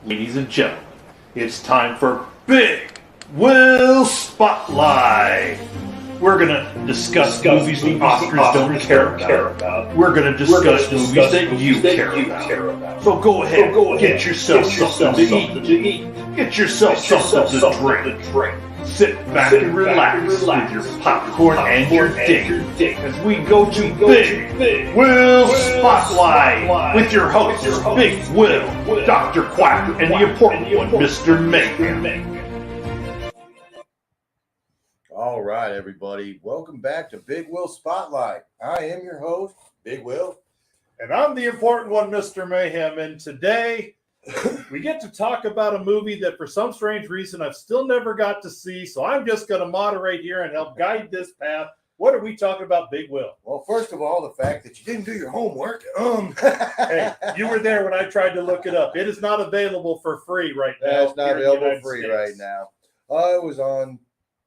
Ladies and gentlemen, it's time for Big Wil Spotlight. We're going to discuss movies the Oscars don't care about. We're going to discuss movies that you care about. So go ahead, get yourself something to eat. Get yourself something to drink. Sit back and relax with your popcorn and your date as we go to Big Wil Spotlight with your hosts, Big Wil, Dr. Quack, and the important one, Mr. Mayhem. All right, everybody. Welcome back to Big Wil Spotlight. I am your host, Big Wil. And I'm the important one, Mr. Mayhem. And today we get to talk about a movie that for some strange reason I've still never got to see. So I'm just going to moderate here and help guide this path. What are we talking about, Big Wil? Well, first of all, the fact that you didn't do your homework. Hey, you were there when I tried to look it up. It is not available for free right now. It's not available free right now. It was on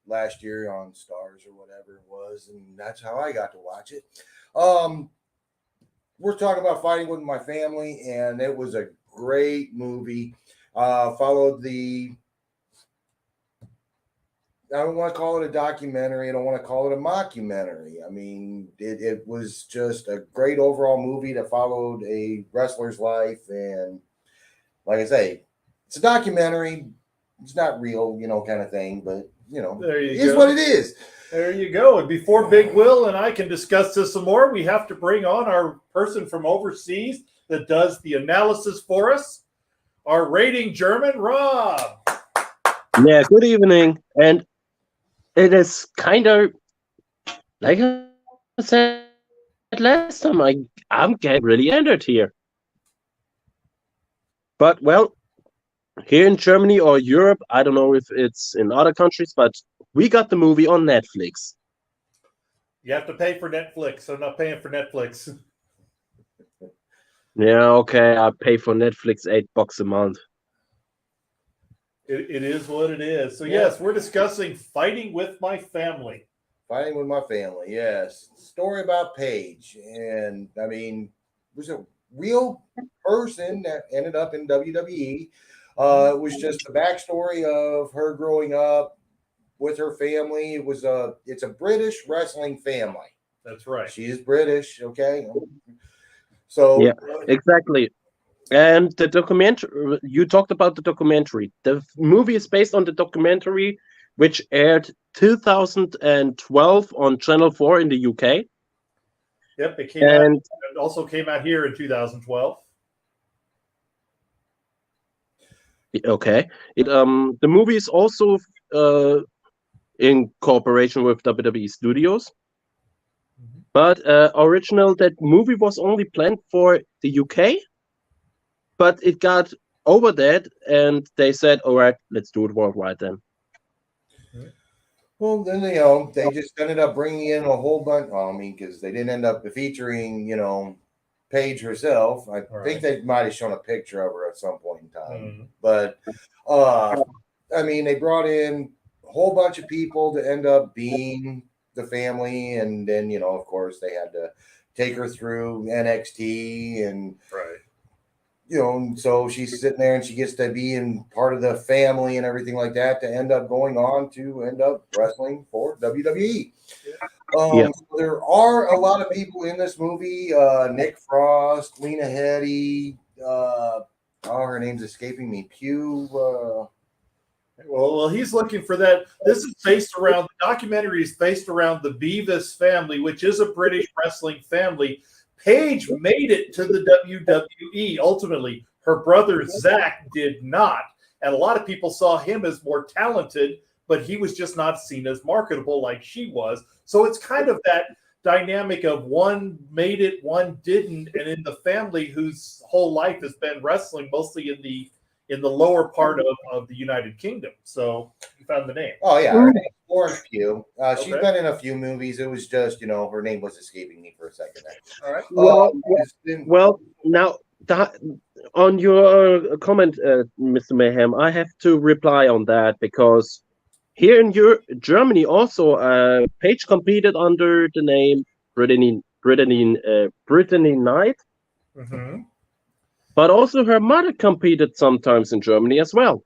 last year on Stars or whatever it was, and that's how I got to watch it. We're talking about Fighting with My Family, and it was a great movie. Followed the, I don't want to call it a documentary. I don't want to call it a mockumentary. I mean, it was just a great overall movie that followed a wrestler's life. And like I say, it's a documentary. It's not real, kind of thing, but there you it is go. what it is. There you go. And before Big Wil and I can discuss this some more, we have to bring on our person from overseas that does the analysis for us, our rating German, Rob. Yeah, good evening. And it is kind of, like I said last time, I'm getting really entered here. But, well, here in Germany or Europe, I don't know if it's in other countries, but we got the movie on Netflix. You have to pay for Netflix, so I'm not paying for Netflix. Yeah, okay, I pay for Netflix $8 a month. It is what it is. So, yes, we're discussing Fighting with My Family. Fighting with My Family, yes. Story about Paige. And, I mean, it was a real person that ended up in WWE. It was just the backstory of her growing up with her family. It's a British wrestling family. That's right. She is British, okay? So yeah, exactly. And the documentary, you talked about the documentary. The movie is based on the documentary, which aired 2012 on Channel 4 in the UK. Yep, it came out. It also came out here in 2012. Okay. The movie is also in cooperation with WWE Studios. Mm-hmm. But that movie was only planned for the UK. But it got over that, and they said, all right, let's do it worldwide then. Well, then, they just ended up bringing in a whole bunch. Well, I mean, because they didn't end up featuring, Paige herself. I think they might have shown a picture of her at some point in time. Mm-hmm. But, I mean, they brought in a whole bunch of people to end up being the family. And then, of course, they had to take her through NXT and so she's sitting there and she gets to be in part of the family and everything like that to end up going on to end up wrestling for WWE. So there are a lot of people in this movie. Nick Frost, Lena Headey, her name's escaping me. Pugh. Well, he's looking for that. This is based around, the documentary is based around the Beavis family, which is a British wrestling family. Paige made it to the WWE ultimately. Her brother Zach did not. And a lot of people saw him as more talented, but he was just not seen as marketable like she was. So it's kind of that dynamic of one made it, one didn't. And in the family whose whole life has been wrestling, mostly in the lower part of the United Kingdom. So you found the name. Oh, yeah. Her name's Florence Pugh. She's been in a few movies. It was just, her name was escaping me for a second there. All right. Well, now, on your comment, Mr. Mayhem, I have to reply on that because here in Germany also, Paige competed under the name Brittany Knight. Mm-hmm. But also her mother competed sometimes in Germany as well.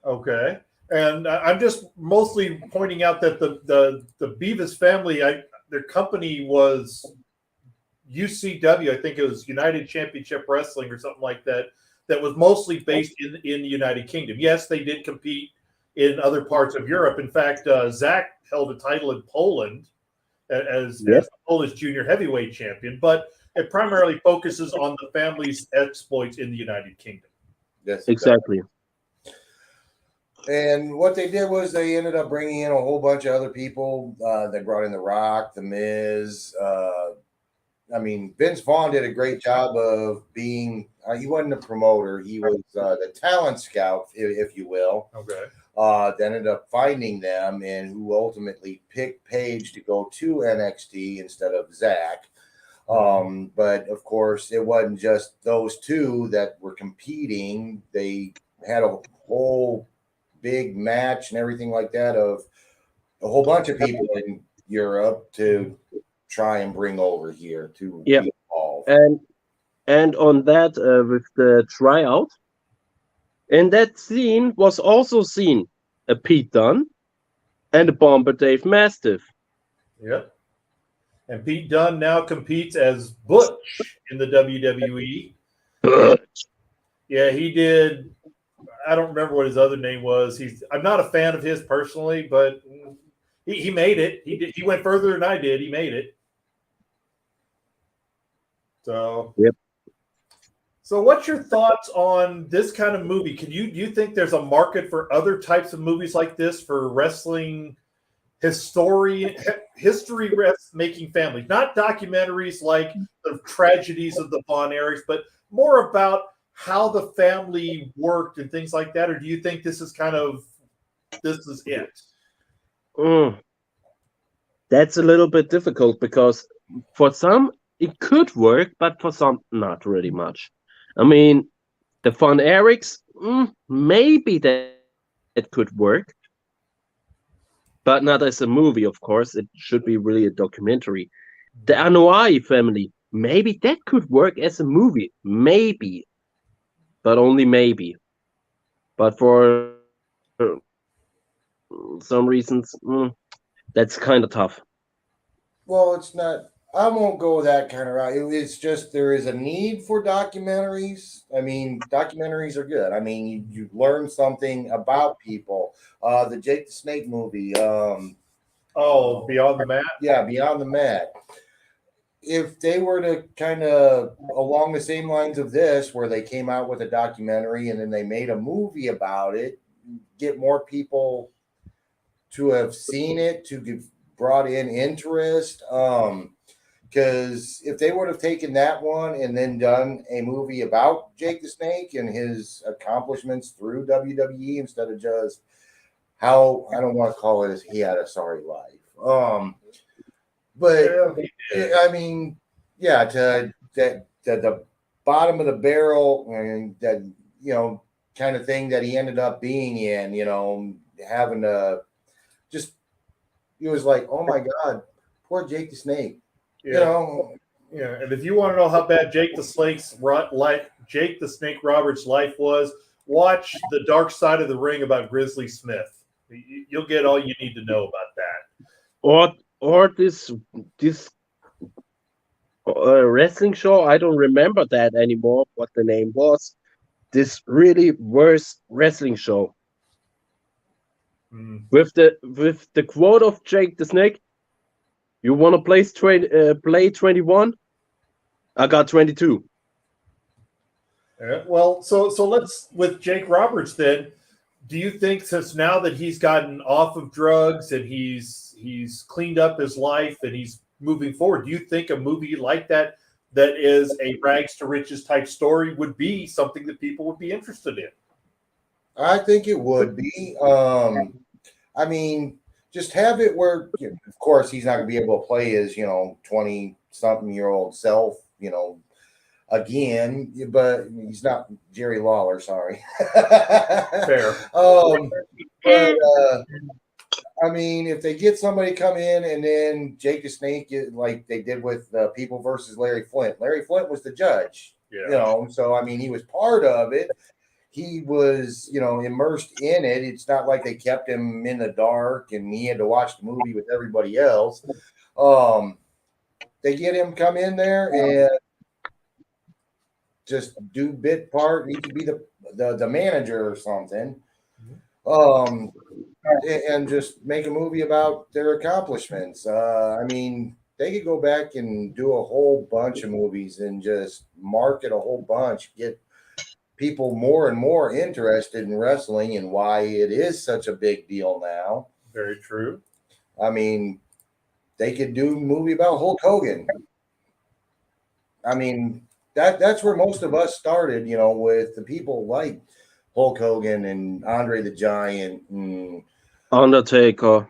Okay. And I'm just mostly pointing out that the Beavis family, their company was UCW. I think it was United Championship Wrestling or something like that. That was mostly based in the United Kingdom. Yes, they did compete in other parts of Europe. In fact, Zach held a title in Poland as the Polish junior heavyweight champion, but it primarily focuses on the family's exploits in the United Kingdom. Yes, exactly. And what they did was they ended up bringing in a whole bunch of other people. They brought in The Rock, The Miz. I mean, Vince Vaughn did a great job of being. He wasn't a promoter; he was the talent scout, if you will. Okay. That ended up finding them, and who ultimately picked Paige to go to NXT instead of Zach. But of course, it wasn't just those two that were competing. They had a whole big match and everything like that of a whole bunch of people in Europe to try and bring over here to be involved. And on that, with the tryout, in that scene was also seen a Pete Dunne and a Bomber Dave Mastiff. Yep. And Pete Dunne now competes as Butch in the WWE. Butch. Yeah, he did. I don't remember what his other name was. I'm not a fan of his personally, but he made it. He went further than I did. He made it. So yep. So what's your thoughts on this kind of movie? Do you think there's a market for other types of movies like this for wrestling history making families? Not documentaries like the tragedies of the Von Erichs, but more about how the family worked and things like that? Or do you think this is it? That's a little bit difficult because for some it could work, but for some not really much. I mean, the Von Erichs, maybe that it could work, but not as a movie, of course. It should be really a documentary. The Anoa'i family, maybe that could work as a movie, maybe, but only maybe. But for some reasons, that's kind of tough. Well, it's not. I won't go that kind of route. It's just there is a need for documentaries. I mean, documentaries are good. I mean, you learn something about people. The Jake the Snake movie. Beyond the Mat? Yeah, Beyond the Mat. If they were to kind of along the same lines of this, where they came out with a documentary and then they made a movie about it, get more people to have seen it, to get brought in interest. Because if they would have taken that one and then done a movie about Jake the Snake and his accomplishments through WWE instead of just how, I don't want to call it, he had a sorry life. But I mean, yeah, to the bottom of the barrel and that, kind of thing that he ended up being in, having to just, he was like, oh my God, poor Jake the Snake. Yeah, and if you want to know how bad Jake the Snake Roberts' life was, watch The Dark Side of the Ring about Grizzly Smith. You'll get all you need to know about that. Or this wrestling show, I don't remember that anymore. What the name was? This really worse wrestling show with the quote of Jake the Snake. You want to play 21? I got 22. Well, so let's with Jake Roberts then. Do you think since now that he's gotten off of drugs and he's cleaned up his life and he's moving forward, do you think a movie like that is a rags to riches type story would be something that people would be interested in? I think it would be. I mean, just have it where, of course, he's not going to be able to play his, 20-something-year-old self, again, but he's not Jerry Lawler, sorry. Fair. But, I mean, if they get somebody come in and then Jake the Snake, like they did with People versus Larry Flint. Larry Flint was the judge. You know, so I mean, he was part of it. He was, you know, immersed in it. It's not like they kept him in the dark and he had to watch the movie with everybody else. They get him come in there and just do bit part. He could be the manager or something. And just make a movie about their accomplishments. I mean, they could go back and do a whole bunch of movies and just market a whole bunch, get people more and more interested in wrestling and why it is such a big deal now. Very true. I mean, they could do a movie about Hulk Hogan. I mean, that's where most of us started, you know, with the people like Hulk Hogan and Andre the Giant and Undertaker.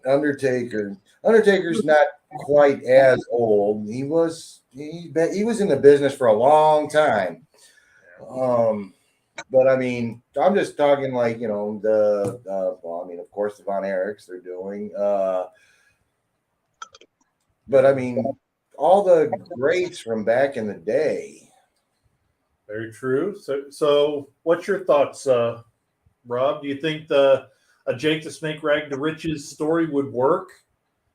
Undertaker's not quite as old. He was in the business for a long time. But I mean, I'm just talking like, you know, well, I mean, of course, the Von Erichs they're doing. But I mean, all the greats from back in the day. Very true. So what's your thoughts, Rob? Do you think a Jake the Snake Rag to Riches story would work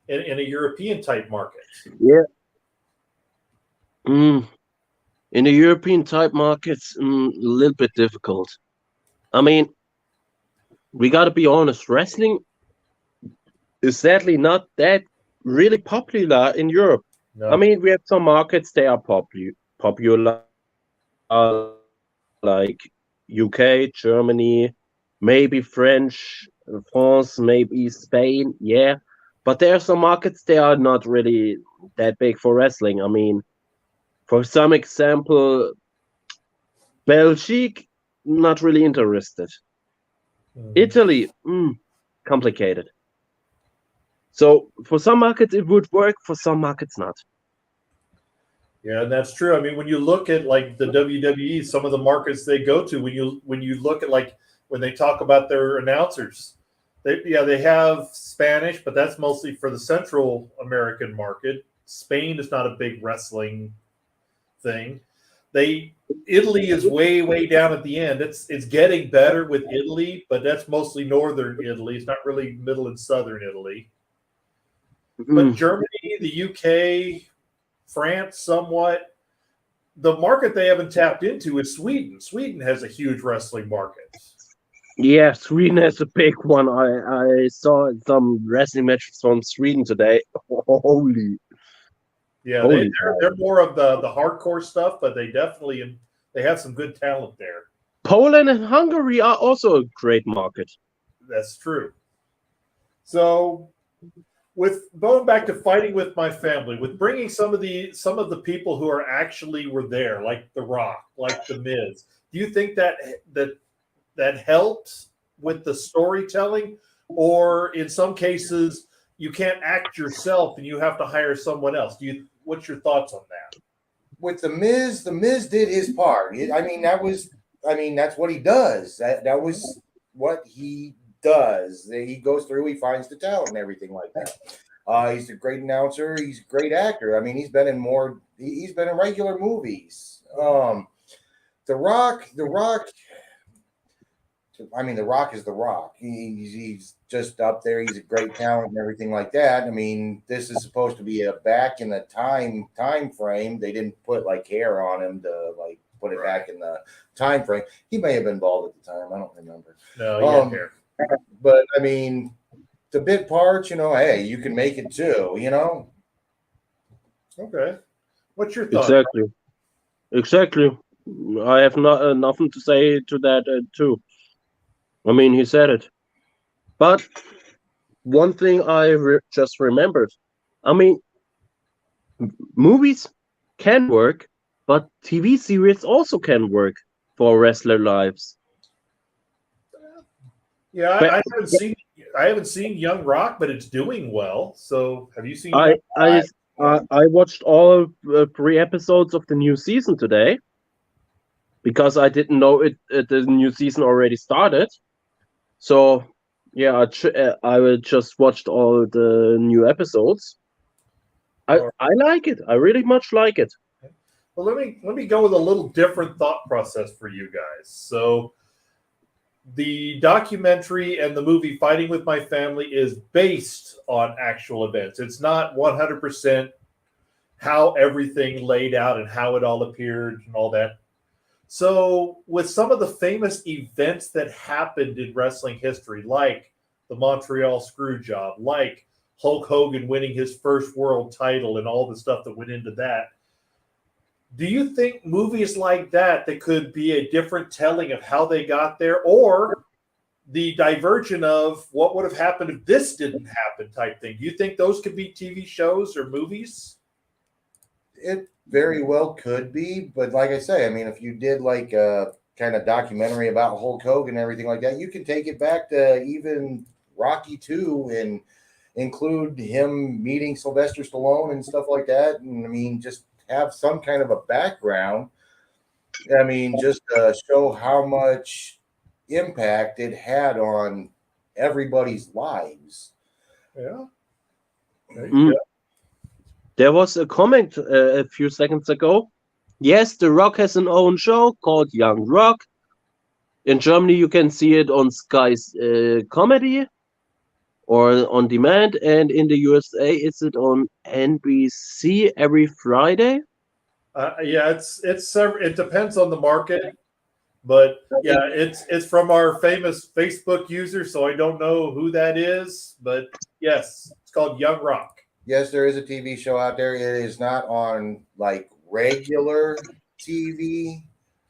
in a European type market? Yeah. In the European type markets, a little bit difficult. I mean, we got to be honest. Wrestling is sadly not that really popular in Europe. No. I mean, we have some markets they are popular, like UK, Germany, maybe France, maybe Spain. Yeah, but there are some markets they are not really that big for wrestling. I mean, for some example, Belgium, not really interested. Italy, complicated. So for some markets it would work, for some markets not. Yeah, and that's true. I mean, when you look at like the WWE, some of the markets they go to, when you look at like when they talk about their announcers, they have Spanish, but that's mostly for the Central American market. Spain is not a big wrestling thing. Italy is way down at the end. It's getting better with Italy, but that's mostly northern Italy. It's not really middle and southern Italy. But Germany, the UK, France, somewhat. The market they haven't tapped into is Sweden. Sweden has a huge wrestling market. Yeah, Sweden has a big one. I saw some wrestling matches from Sweden today. Holy. Yeah, they're more of the hardcore stuff, but they have some good talent there. Poland and Hungary are also a great market. That's true. So, with going back to Fighting with My Family, with bringing some of the people who were there, like The Rock, like The Miz, do you think that helped with the storytelling, or in some cases you can't act yourself and you have to hire someone else? What's your thoughts on that? With the Miz did his part. That's what he does. That was what he does. He goes through, he finds the talent and everything like that. He's a great announcer. He's a great actor. I mean, he's been in regular movies. The Rock. I mean, The Rock is The Rock. He's just up there. He's a great talent and everything like that. I mean, this is supposed to be a back in the time frame. They didn't put like hair on him to like put it back in the time frame. He may have been bald at the time. I don't remember. No, he had hair. But I mean, the bit parts, hey, you can make it too. Okay. What's your thought? Exactly. I have nothing to say to that too. I mean, he said it. But one thing I just remembered. I mean, movies can work, but TV series also can work for wrestler lives. Yeah, I haven't seen Young Rock, but it's doing well. So, have you seen? I watched all 3 episodes of the new season today because I didn't know the new season already started. So, yeah, I just watched all the new episodes. I like it. I really much like it. Well, let me go with a little different thought process for you guys. So, the documentary and the movie Fighting with My Family is based on actual events. It's not 100% how everything laid out and how it all appeared and all that. So, with some of the famous events that happened in wrestling history, like the Montreal Screwjob, like Hulk Hogan winning his first world title and all the stuff that went into that, do you think movies like that could be a different telling of how they got there, or the diversion of what would have happened if this didn't happen type thing? Do you think those could be TV shows or movies? It very well could be, but like I say, I mean, if you did like a kind of documentary about Hulk Hogan and everything like that, you can take it back to even Rocky 2 and include him meeting Sylvester Stallone and stuff like that. And I mean, just have some kind of a background. I mean, just to show how much impact it had on everybody's lives. Yeah. There was a comment a few seconds ago. Yes, The Rock has an own show called Young Rock. In Germany, you can see it on Sky's Comedy or on demand, and in the USA, is it on NBC every Friday? Yeah, it depends on the market, but yeah, it's from our famous Facebook user, so I don't know who that is, but yes, it's called Young Rock. Yes, there is a TV show out there. It is not on like regular TV.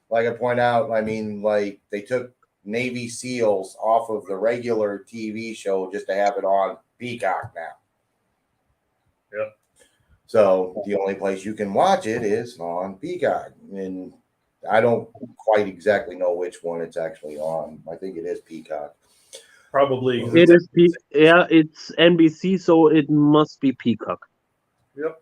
Like I point out, I mean, like they took Navy SEALs off of the regular TV show just to have it on Peacock now. Yep. So the only place you can watch it is on Peacock. And I don't quite exactly know which one it's actually on. I think it is Peacock. Probably. It is it's NBC, so it must be Peacock. Yep.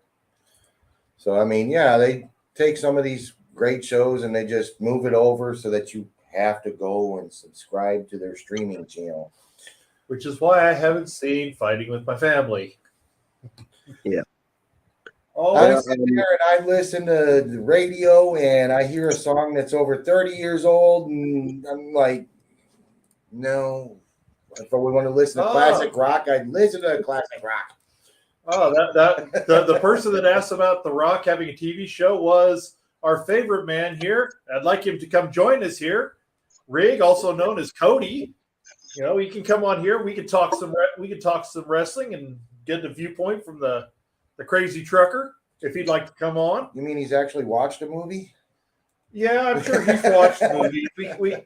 So I mean, yeah, they take some of these great shows and they just move it over so that you have to go and subscribe to their streaming channel. Which is why I haven't seen Fighting with My Family. Yeah. I sit there and I listen to the radio and I hear a song that's over 30 years old and I'm like, no. If we want to listen to classic rock, I'd listen to classic rock. Oh, the person that asked about The Rock having a TV show was our favorite man here. I'd like him to come join us here. Rig, also known as Cody. You know, he can come on here. We can talk some wrestling and get the viewpoint from the crazy trucker if he'd like to come on. You mean he's actually watched a movie? Yeah, I'm sure he's watched movies. We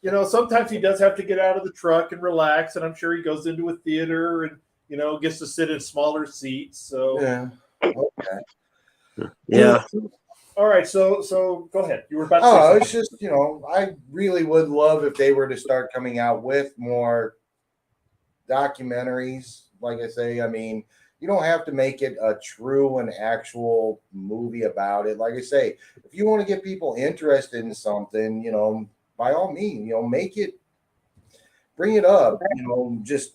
you know, sometimes he does have to get out of the truck and relax, and I'm sure he goes into a theater and, you know, gets to sit in smaller seats. So yeah. Okay. Yeah. All right, so go ahead. You were about to say something. It's just, you know, I really would love if they were to start coming out with more documentaries. Like I say, I mean, you don't have to make it a true and actual movie about it. Like I say, if you want to get people interested in something, you know, by all means, you know, make it, bring it up, you know, just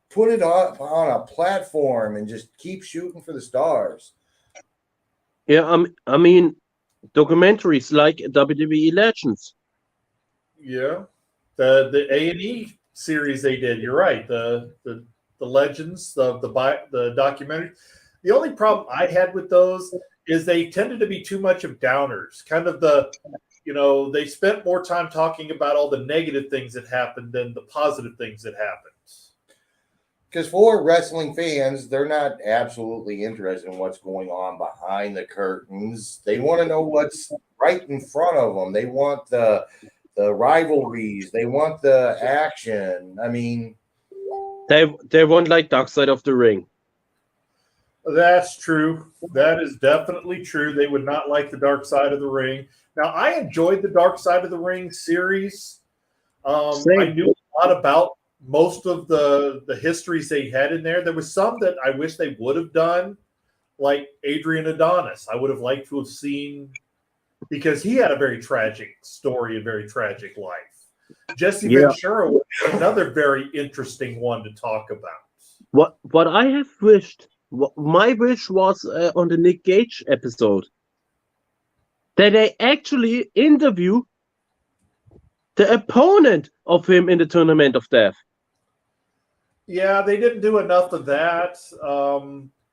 put it up on a platform and just keep shooting for the stars. Yeah, I mean, documentaries like WWE Legends. Yeah, the A&E series they did. You're right. The Legends, the documentary. The only problem I had with those is they tended to be too much of downers. Kind of you know, they spent more time talking about all the negative things that happened than the positive things that happened. Because for wrestling fans, they're not absolutely interested in what's going on behind the curtains. They want to know what's right in front of them. They want the rivalries. They want the action. I mean, they want like Dark Side of the Ring. That's true. That is definitely true. They would not like the Dark Side of the Ring. Now, I enjoyed the Dark Side of the Ring series. I knew a lot about most of the histories they had in there. There was some that I wish they would have done, like Adrian Adonis. I would have liked to have seen, because he had a very tragic story, a very tragic life. Jesse Ventura was another very interesting one to talk about. What I have wished, my wish was on the Nick Gage episode. that they actually interview the opponent of him in the Tournament of Death. Yeah, they didn't do enough of that.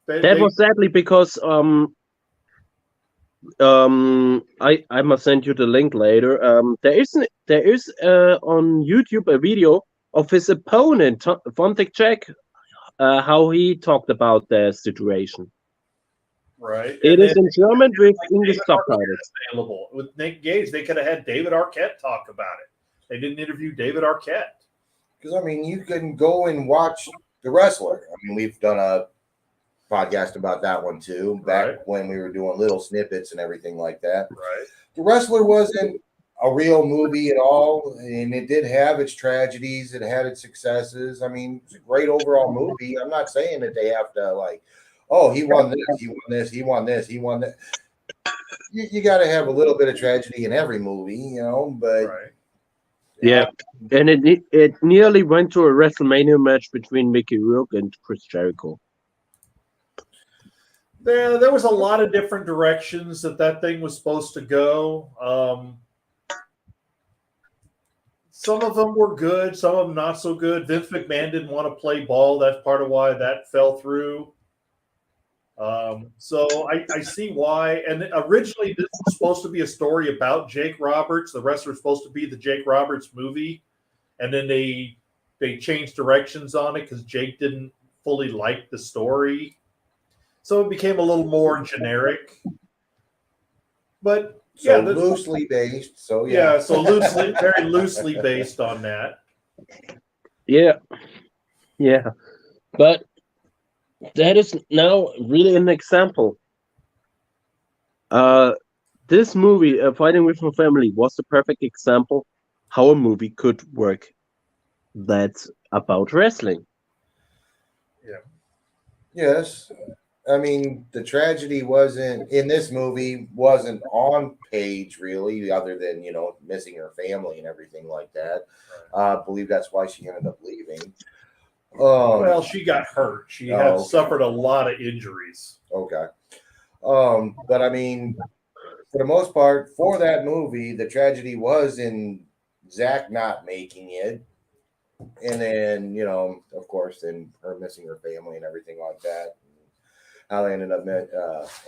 That was sadly because I must send you the link later. There is on YouTube a video of his opponent Fontek Jack, how he talked about the situation. Right. It is in German with English subtitles. Available with Nick Gage. They could have had David Arquette talk about it. They didn't interview David Arquette. Because I mean, you can go and watch The Wrestler. I mean, we've done a podcast about that one too, back when we were doing little snippets and everything like that. Right. The Wrestler wasn't a real movie at all, and it did have its tragedies. It had its successes. I mean, it's a great overall movie. I'm not saying that they have to like, oh, he won this, he won this, he won this, he won that. You got to have a little bit of tragedy in every movie, you know. But yeah, and it nearly went to a WrestleMania match between Mickey Rourke and Chris Jericho. There was a lot of different directions that thing was supposed to go. Some of them were good, some of them not so good. Vince McMahon didn't want to play ball. That's part of why that fell through. So I see why. And originally, this was supposed to be a story about Jake Roberts. The Wrestler was supposed to be the Jake Roberts movie, and then they changed directions on it because Jake didn't fully like the story. So it became a little more generic, but so loosely based. So so very loosely based on that. Yeah, but that is now really an example. This movie, Fighting with My Family, was the perfect example how a movie could work. That's about wrestling. Yeah. Yes. I mean, the tragedy wasn't in this movie, wasn't on Paige really, other than, you know, missing her family and everything like that. I believe that's why she ended up leaving. Well, she got hurt. She had suffered a lot of injuries. Okay. But I mean, for the most part, for that movie, the tragedy was in Zach not making it. And then, you know, of course, then her missing her family and everything like that. How they ended up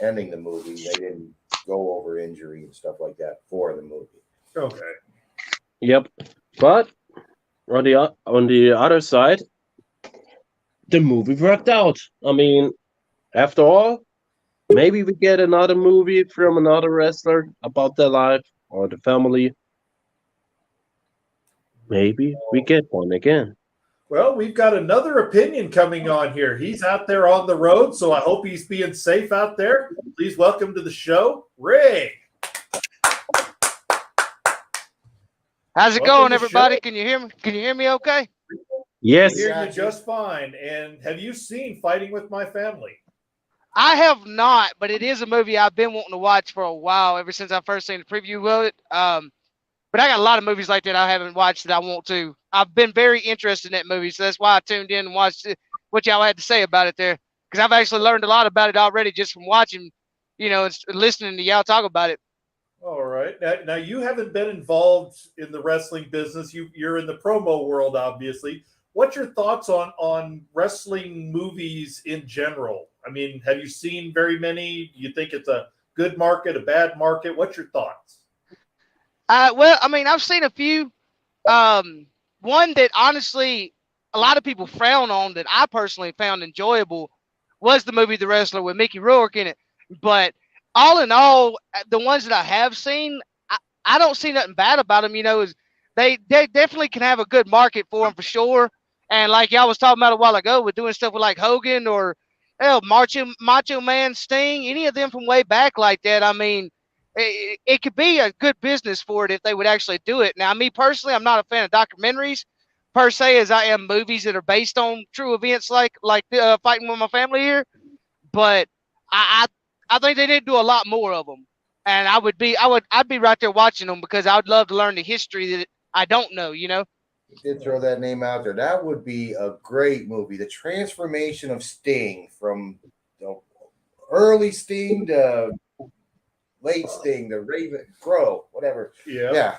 ending the movie. They didn't go over injury and stuff like that for the movie. Okay. Yep. But on the other side, the movie worked out. I mean, after all, maybe we get another movie from another wrestler about their life or the family. Maybe we get one again. Well, we've got another opinion coming on here. He's out there on the road, so I hope he's being safe out there. Please welcome to the show, Ray. How's it going, everybody? Can you hear me? Can you hear me okay? Yes. I hear you just fine. And have you seen Fighting with My Family? I have not, but it is a movie I've been wanting to watch for a while, ever since I first seen the preview of it. But I got a lot of movies like that I haven't watched that I want to. I've been very interested in that movie, so that's why I tuned in and watched what y'all had to say about it there. Because I've actually learned a lot about it already just from watching, you know, and listening to y'all talk about it. All right. Now you haven't been involved in the wrestling business. You're in the promo world, obviously. What's your thoughts on wrestling movies in general? I mean, have you seen very many? Do you think it's a good market, a bad market? What's your thoughts? Well, I mean, I've seen a few. One that honestly a lot of people frown on that I personally found enjoyable was the movie The Wrestler with Mickey Rourke in it. But all in all, the ones that I have seen, I don't see nothing bad about them. You know, is they definitely can have a good market for them for sure. And like y'all was talking about a while ago with doing stuff with like Hogan or Macho Man, Sting, any of them from way back like that. I mean, it could be a good business for it if they would actually do it. Now, me personally, I'm not a fan of documentaries per se, as I am movies that are based on true events like Fighting with My Family here. But I think they need to do a lot more of them. And I'd be right there watching them because I would love to learn the history that I don't know, you know. You did throw that name out there. That would be a great movie. The transformation of Sting from early Sting to late Sting, the Raven Crow, whatever. Yeah.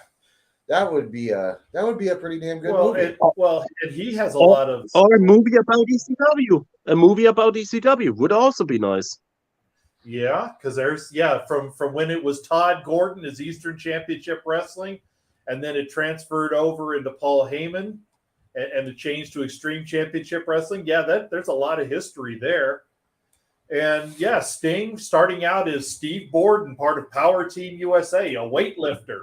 That would be a pretty damn good movie. And he has a lot of or a movie about ECW. A movie about ECW would also be nice. Yeah, because there's from when it was Todd Gordon as Eastern Championship Wrestling, and then it transferred over into Paul Heyman, and it changed to Extreme Championship Wrestling. Yeah, there's a lot of history there. And yeah, Sting starting out as Steve Borden, part of Power Team USA, a weightlifter.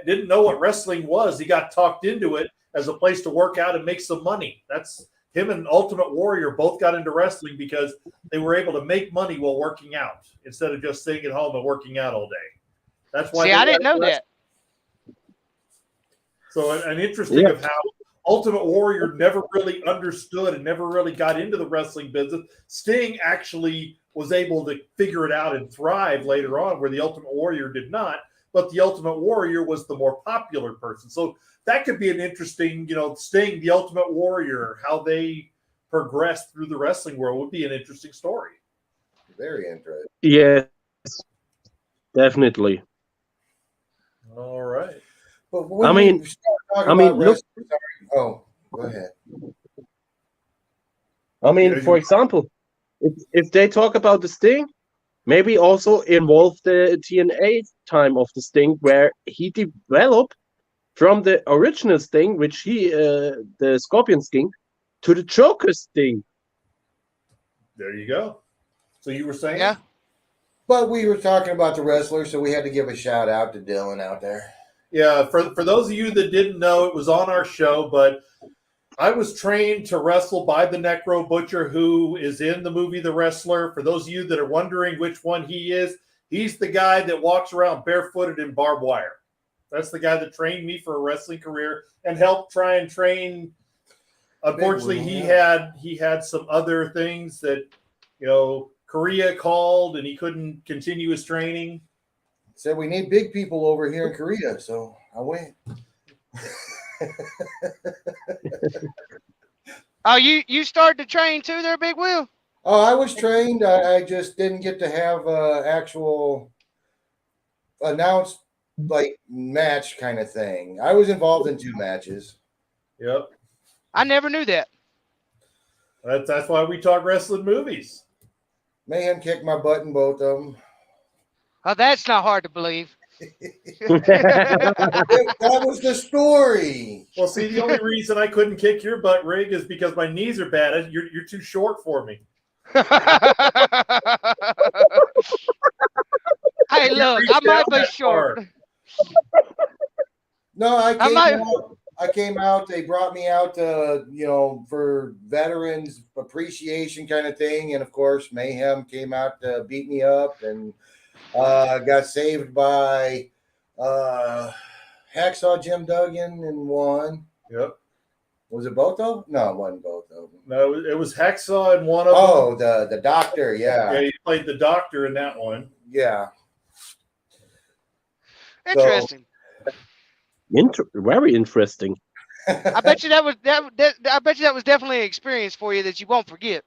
Didn't know what wrestling was. He got talked into it as a place to work out and make some money. That's him and Ultimate Warrior both got into wrestling because they were able to make money while working out instead of just sitting at home and working out all day. That's why. See, I didn't know that. So an interesting of how Ultimate Warrior never really understood and never really got into the wrestling business. Sting actually was able to figure it out and thrive later on, where the Ultimate Warrior did not. But the Ultimate Warrior was the more popular person. So that could be an interesting, Sting, the Ultimate Warrior, how they progressed through the wrestling world would be an interesting story. Very interesting. Yes, definitely. All right. But when look. Oh, go ahead. For example, if they talk about the Sting, maybe also involve the TNA time of the Sting, where he developed from the original Sting, which the Scorpion Sting, to the Joker Sting. There you go. So you were saying? Yeah. But we were talking about the wrestlers, so we had to give a shout out to Dylan out there. Yeah, for those of you that didn't know, it was on our show, but I was trained to wrestle by the Necro Butcher, who is in the movie The Wrestler. For those of you that are wondering which one he is, he's the guy that walks around barefooted in barbed wire. That's the guy that trained me for a wrestling career and helped try and train. Unfortunately, he had some other things that, Korea called and he couldn't continue his training. Said we need big people over here in Korea, so I went. Oh, you started to train too there, Big Will? Oh, I was trained. I just didn't get to have actual announced match kind of thing. I was involved in 2 matches. Yep. I never knew that. That's why we talk wrestling movies. Mayhem kicked my butt in both of them. Oh, that's not hard to believe. That was the story. Well, see, the only reason I couldn't kick your butt, Rig, is because my knees are bad. You're too short for me. Hey, look, I might be short. No, I came out. They brought me out, for veterans appreciation kind of thing. And of course, Mayhem came out to beat me up and got saved by Hacksaw Jim Duggan and won. Yep. Was it both of them? No, it wasn't both of them. No, it was Hacksaw in one of them. Oh, the doctor, yeah. Yeah, you played the doctor in that one. Yeah. Interesting. Very interesting. I bet you that was definitely an experience for you that you won't forget.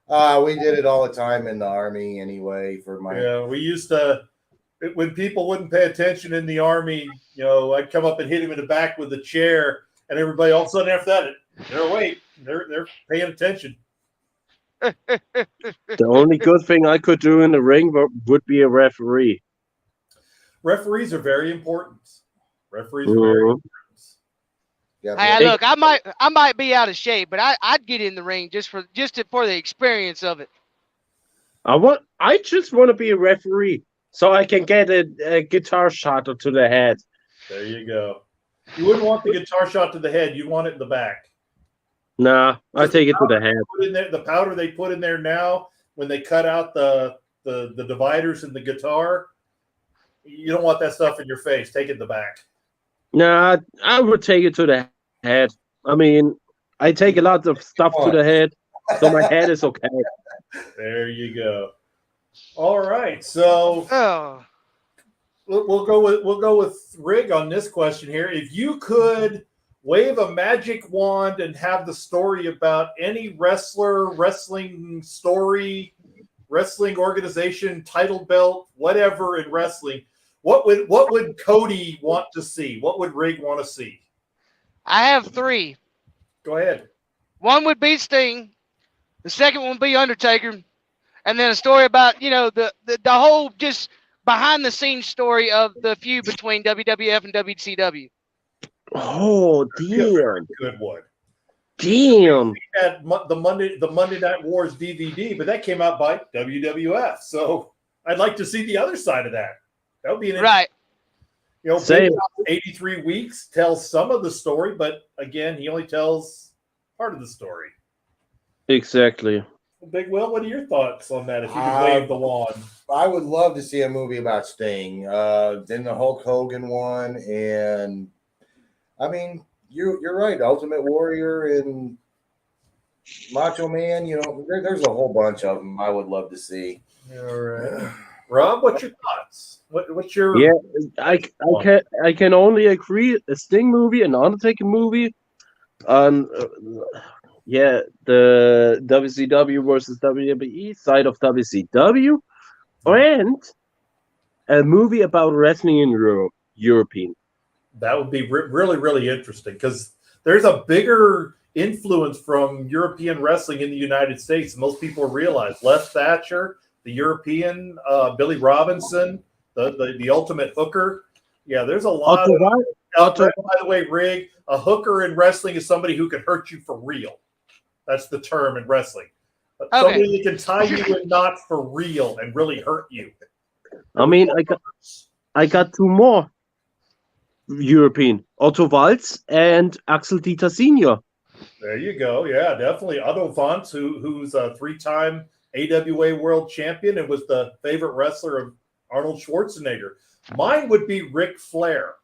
We did it all the time in the Army anyway. Yeah, we used to, when people wouldn't pay attention in the Army, I'd come up and hit him in the back with a chair, and everybody all of a sudden after that, they're awake. They're paying attention. The only good thing I could do in the ring would be a referee. Referees are very important. Referees are very important. Yeah, Hey, look, I might be out of shape, but I'd get in the ring just for the experience of it. I just want to be a referee so I can get a guitar shot to the head. There you go. You wouldn't want the guitar shot to the head. You'd want it in the back. Nah, I take it to the head. The powder they put in there now, when they cut out the dividers in the guitar, you don't want that stuff in your face. Take it in the back. Nah, I would take it to the head. I mean, I take a lot of stuff to the head, so my head is okay. There you go. All right, so we'll go with Rig on this question here. If you could wave a magic wand and have the story about any wrestling story wrestling organization, title belt, whatever in wrestling, what would Cody want to see? What would Rig want to see? I have 3. Go ahead. One would be Sting. The second one would be Undertaker. And then a story about, the whole just behind the scenes story of the feud between WWF and WCW. Oh, damn. Good one. Damn. We had the Monday Night Wars DVD, but that came out by WWF. So I'd like to see the other side of that. That would be an right. Same. 83 weeks tells some of the story, but again, he only tells part of the story. Exactly. Big Will, what are your thoughts on that? If you could wave the wand, I would love to see a movie about Sting. Then the Hulk Hogan one, and I mean, you're right. Ultimate Warrior and Macho Man. There's a whole bunch of them. I would love to see. All right, Rob, what's your thoughts? What's your? Yeah, I can only agree. A Sting movie, an Undertaker movie, yeah, the WCW versus WWE side of WCW, and a movie about wrestling in European. That would be really, really interesting because there's a bigger influence from European wrestling in the United States. Most people realize Les Thatcher, the European, Billy Robinson, the Ultimate Hooker. Yeah, there's a lot by the way, Rig, a hooker in wrestling is somebody who can hurt you for real. That's the term in wrestling. Somebody that can tie you in knots for real and really hurt you. I mean, I got 2 more European. Otto Walz and Axel Dieter Sr. There you go. Yeah, definitely. Otto Walz, who's a 3-time AWA world champion and was the favorite wrestler of Arnold Schwarzenegger. Mine would be Ric Flair.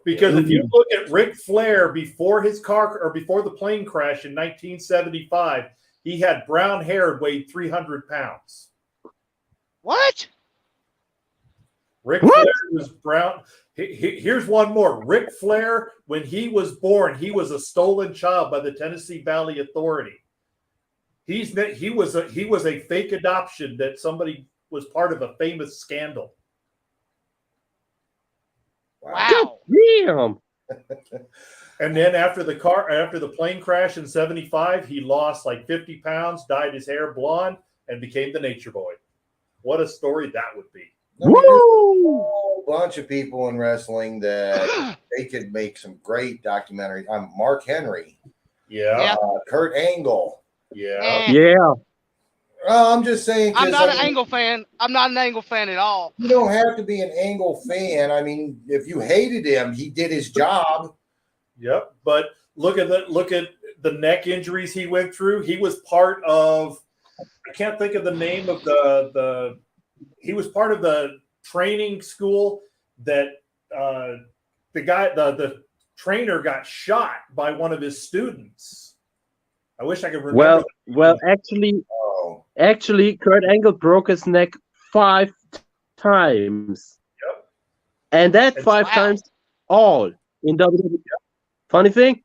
Because if you look at Ric Flair before before the plane crash in 1975, he had brown hair and weighed 300 pounds. What? Ric Flair was brown. Here's one more. Ric Flair, when he was born, he was a stolen child by the Tennessee Valley Authority. He was a fake adoption that somebody was part of a famous scandal. Wow. Damn. And then after the plane crash in 75, he lost like 50 pounds, dyed his hair blonde, and became the Nature Boy. What a story that would be. There's a whole bunch of people in wrestling that they could make some great documentaries. Mark Henry. Yeah. Kurt Angle. Yeah. Yeah. I'm just saying. I'm not an Angle fan. I'm not an Angle fan at all. You don't have to be an Angle fan. I mean, if you hated him, he did his job. Yep. But look at the neck injuries he went through. He was part of. I can't think of the name of the. He was part of the training school that the trainer got shot by one of his students. I wish I could remember. Well, actually, Kurt Angle broke his neck 5 times. Yep. And that 5 times all in WWE. Funny thing,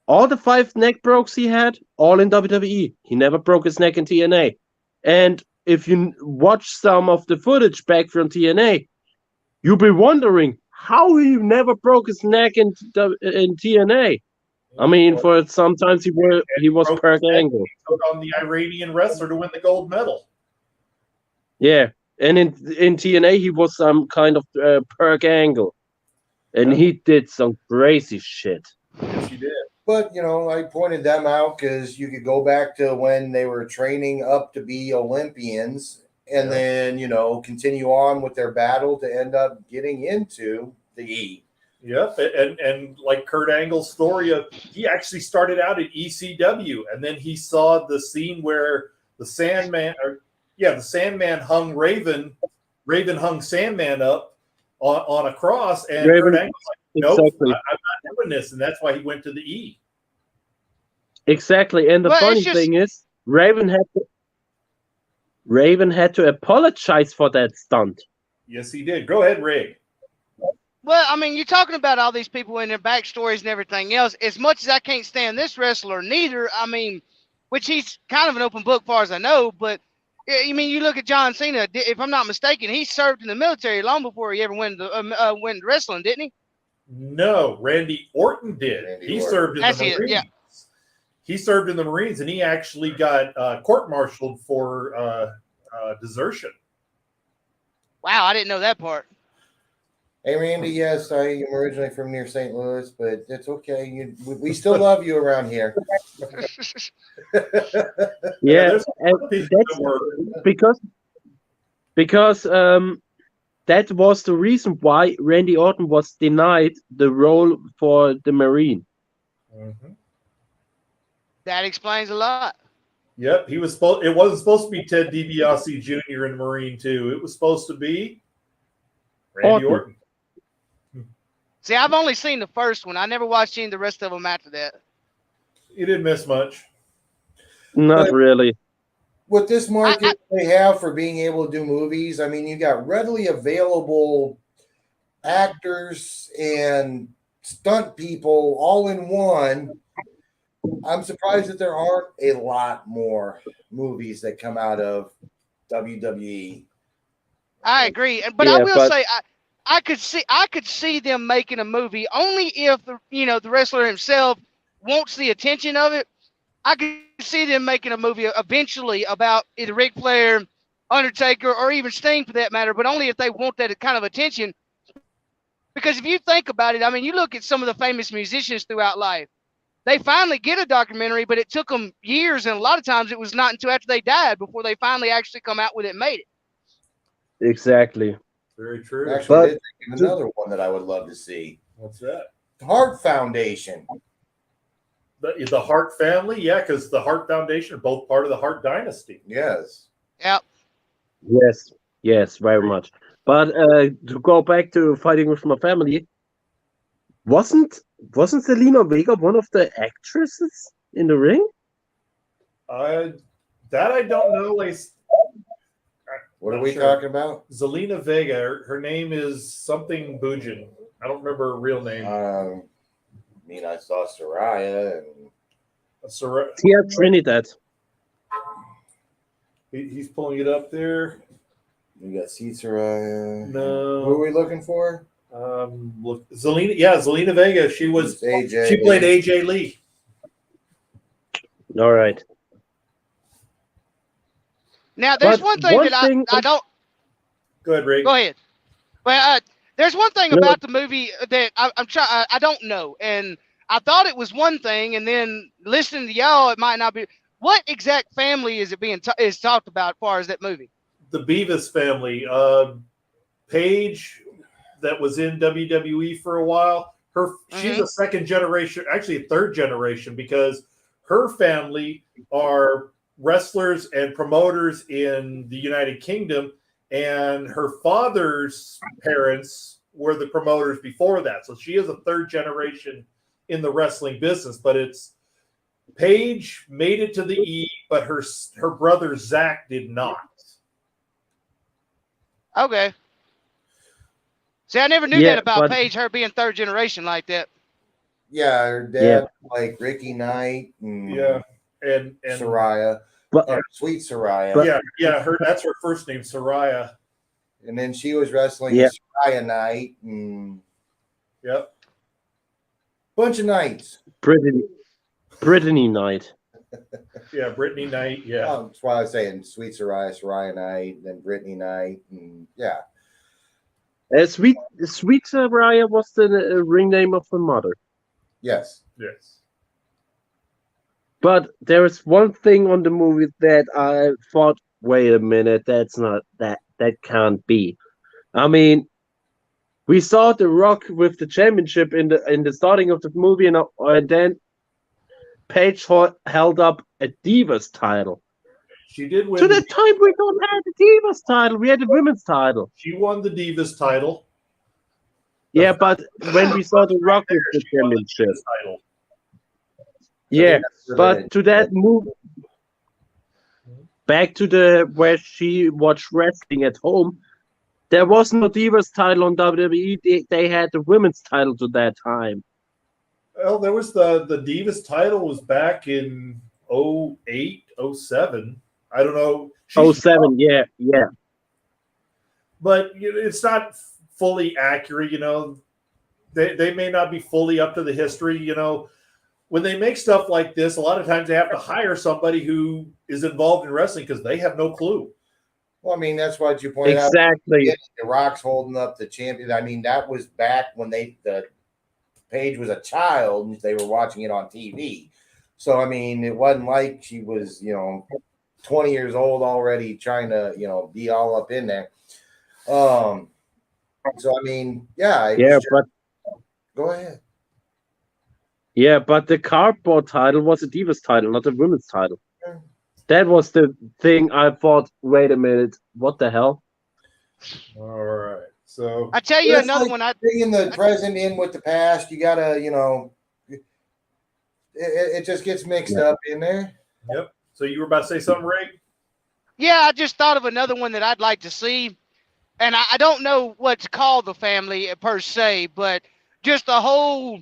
all the 5 neck breaks he had, all in WWE. He never broke his neck in TNA. And if you watch some of the footage back from TNA, you'll be wondering how he never broke his neck in TNA. I mean, for sometimes he was Kurt Angle. He took on the Iranian wrestler to win the gold medal. Yeah, and in TNA he was some kind of Perk Angle, and he did some crazy shit. Yes, he did. But I pointed them out because you could go back to when they were training up to be Olympians, and then continue on with their battle to end up getting into the E. Yep, and like Kurt Angle's story of he actually started out at ECW, and then he saw the scene where the Sandman hung Raven hung Sandman up on a cross, and Raven, Kurt Angle's like, nope, exactly. I'm not doing this, and that's why he went to the E. Exactly, and the funny thing is, Raven had to apologize for that stunt. Yes, he did. Go ahead, Rig. Well, I mean, you're talking about all these people and their backstories and everything else. As much as I can't stand this wrestler, neither. I mean, which he's kind of an open book, far as I know. But Yeah, you mean you look at John Cena? If I'm not mistaken, he served in the military long before he ever went into wrestling, didn't he? No, Randy Orton did. He served in That's the it, Marines. yeah. He served in the Marines, and he actually got court-martialed for desertion. Wow, I didn't know that part. Hey, Randy, yes, I am originally from near St. Louis, but it's okay. We still love you around here. Yeah, there's and people that's that were because that was the reason why Randy Orton was denied the role for the Marine. That explains a lot. Yep, he was supposed. It wasn't supposed to be Ted DiBiase Jr. in the Marine 2. It was supposed to be Randy Orton. See, I've only seen the first one. I never watched any of the rest of them after that. You didn't miss much. Not really. With this market they have for being able to do movies, I mean, you got readily available actors and stunt people all in one. I'm surprised that there aren't a lot more movies that come out of WWE. I agree, but I will say I could see them making a movie only if the wrestler himself wants the attention of it. I could see them making a movie eventually about either Ric Flair, Undertaker, or even Sting for that matter, but only if they want that kind of attention. Because if you think about it, I mean, you look at some of the famous musicians throughout life. They finally get a documentary, but it took them years, and a lot of times it was not until after they died before they finally actually come out with it and made it. Exactly. Very true. Actually, I did think of another one that I would love to see. What's that? The Hart Foundation. The Hart family, yeah, because the Hart Foundation are both part of the Hart dynasty. Yes. Yep. Yes, very much. But to go back to Fighting with My Family, wasn't Selena Vega one of the actresses in the ring? That I don't know. What are we talking about? Zelina Vega. Her name is something Bujin. I don't remember her real name. I mean, I saw Soraya and Tia Trinidad. He's pulling it up there. You got C Soraya. No. Who are we looking for? Look, Zelina Vega. She played AJ Lee. All right. Now, there's one thing I don't. Go ahead, Rick. Go ahead. Well, there's one thing about the movie that I don't know, and I thought it was one thing, and then listening to y'all, it might not be. What exact family is it is talked about as far as that movie? The Beavis family. Paige, that was in WWE for a while. She's a second generation, actually a third generation, because her family are wrestlers and promoters in the United Kingdom, and her father's parents were the promoters before that. So she is a third generation in the wrestling business, but it's Paige made it to the E, but her brother Zach did not. Okay. See, I never knew that about Paige, her being third generation like that. Yeah, her dad like Ricky Knight and Soraya. Sweet Soraya. That's her first name, Soraya. And then she was wrestling Soraya Knight. Yep. Bunch of Knights. Brittany Knight. Yeah, Brittany Knight. Yeah. Oh, that's why I was saying Sweet Soraya Knight, then Brittany Knight, and yeah. Sweet Soraya was the ring name of the mother. Yes. But there is one thing on the movie that I thought, wait a minute, that can't be. I mean, we saw The Rock with the championship in the starting of the movie, and then Paige held up a Divas title. She did win. To the time we don't have the Divas title, we had the women's title. She won the Divas title. Yeah, but when we saw The Rock with the championship. Yeah, but to that move, back to where she watched wrestling at home, there was no Divas title on WWE. They had the women's title to that time. Well, there was the Divas title was back in 08, 07. I don't know. She's 07, yeah. but it's not fully accurate. They may not be fully up to the history. When they make stuff like this, a lot of times they have to hire somebody who is involved in wrestling because they have no clue. Well, I mean, that's what you pointed out. Exactly. The Rock's holding up the champion. I mean, that was back when the Paige was a child and they were watching it on TV. So, I mean, it wasn't like she was, 20 years old already trying to, be all up in there. So, I mean, yeah. But go ahead. Yeah, but the cardboard title was a Divas title, not a women's title. Yeah. That was the thing I thought, wait a minute, what the hell? All right. So I tell you another one. Bringing the present in with the past, you gotta, it just gets mixed up in there. Yep. So you were about to say something, Ray? Yeah, I just thought of another one that I'd like to see, and I don't know what to call the family per se, but just the whole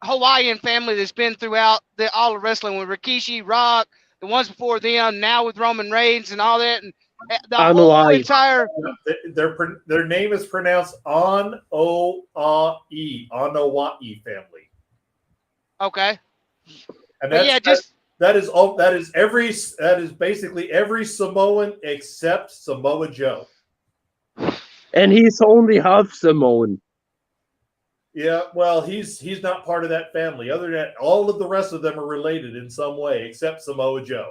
Hawaiian family that's been throughout all of wrestling with Rikishi, Rock, the ones before them, now with Roman Reigns and all that, and the whole entire. Their name is pronounced Onowai family. Okay. And that is basically every Samoan except Samoa Joe. And he's only half Samoan. Yeah, well, he's not part of that family. Other than that, all of the rest of them are related in some way, except Samoa Joe.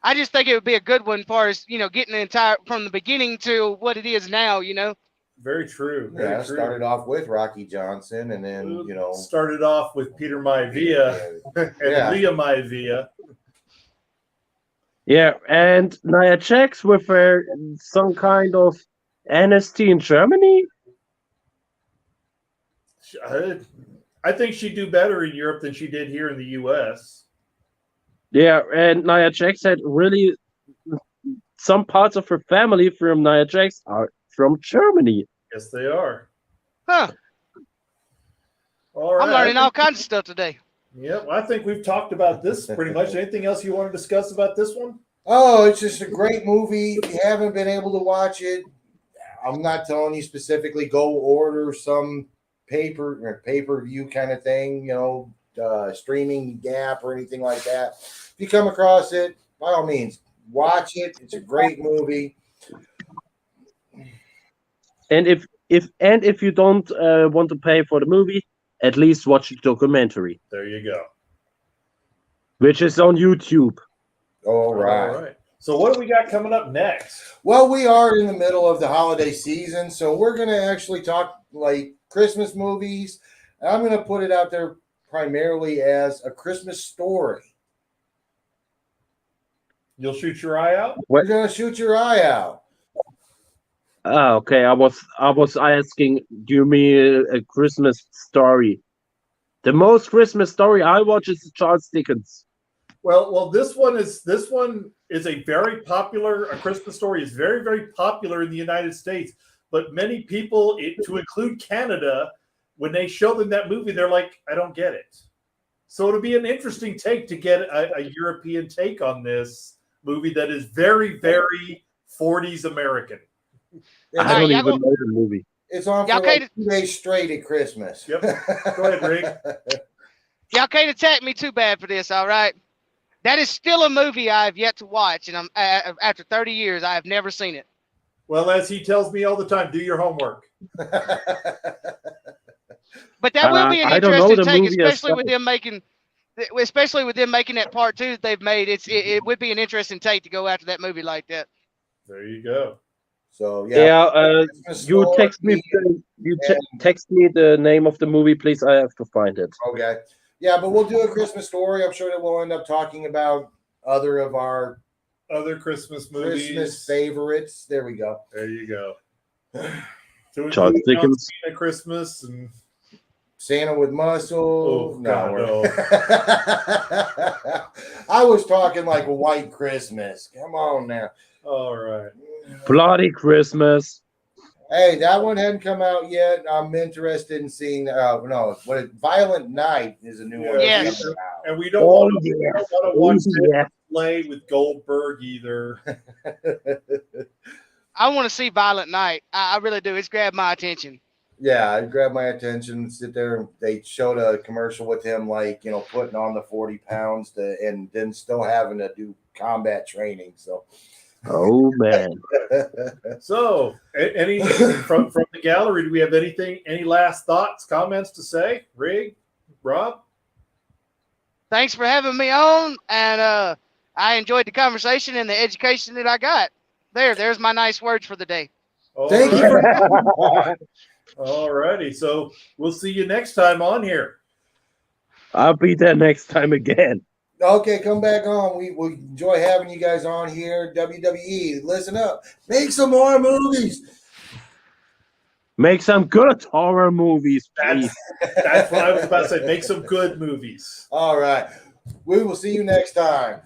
I just think it would be a good one for us, getting the entire from the beginning to what it is now. Very true. Very true. Started off with Rocky Johnson, and then started off with Peter Maivia and Leah Maivia. Yeah, and Nia Jax with some kind of NST in Germany. I think she'd do better in Europe than she did here in the U.S. Yeah, and Nia Jax had really some parts of her family from Nia Jax are from Germany. Yes, they are. Huh. All right. I'm learning all kinds of stuff today. Yep, I think we've talked about this pretty much. Anything else you want to discuss about this one? Oh, it's just a great movie. If you haven't been able to watch it, I'm not telling you specifically go order some pay-per-view kind of thing, streaming gap or anything like that. If you come across it, by all means, watch it. It's a great movie. And if you don't want to pay for the movie, at least watch the documentary. There you go. Which is on YouTube. All right. So what do we got coming up next? Well, we are in the middle of the holiday season, so we're going to actually talk like Christmas movies. I'm going to put it out there primarily as A Christmas Story. You'll shoot your eye out? You're going to shoot your eye out. Oh, okay. I was asking, do you mean a Christmas Story? The most Christmas story I watch is Charles Dickens. Well, this one is a very popular. A Christmas Story is very, very popular in the United States, but many people, to include Canada, when they show them that movie, they're like, I don't get it. So it'll be an interesting take to get a European take on this movie that is very, very 40s American. I don't even know the movie. It's on for like 2 days straight at Christmas. Yep. Go ahead, Rick. Y'all can't attack me too bad for this, all right? That is still a movie I have yet to watch, and I'm after 30 years, I have never seen it. Well, as he tells me all the time, do your homework. But that will be an interesting take, especially with them making that part 2 that they've made. It would be an interesting take to go after that movie like that. There you go. So you text me the name of the movie, please. I have to find it. Okay. Yeah, but we'll do A Christmas Story. I'm sure that we'll end up talking about other of our other Christmas movies, Christmas favorites. There we go. There you go. So Charles Dickens, Santa Christmas and Santa with Muscle. Oh, God, no. I was talking like a White Christmas. Come on now. All right. Bloody Christmas. Hey, that one hadn't come out yet. I'm interested in seeing. Violent Night is a new one. Yes. And we don't want to watch lay with Goldberg either. I want to see Violent Night. I really do. It's grabbed my attention. Yeah, it grabbed my attention. Sit there, and they showed a commercial with him, like, you know, putting on the 40 pounds and then still having to do combat training. So, Oh man. So, any from the gallery, do we have any last thoughts, comments to say? Rig, Rob? Thanks for having me on, and I enjoyed the conversation and the education that I got. There's my nice words for the day. Thank you for All righty. So we'll see you next time on here. I'll be there next time again. Okay, come back on. We enjoy having you guys on here. WWE, listen up. Make some more movies. Make some good horror movies, please. That's what I was about to say. Make some good movies. All right. We will see you next time.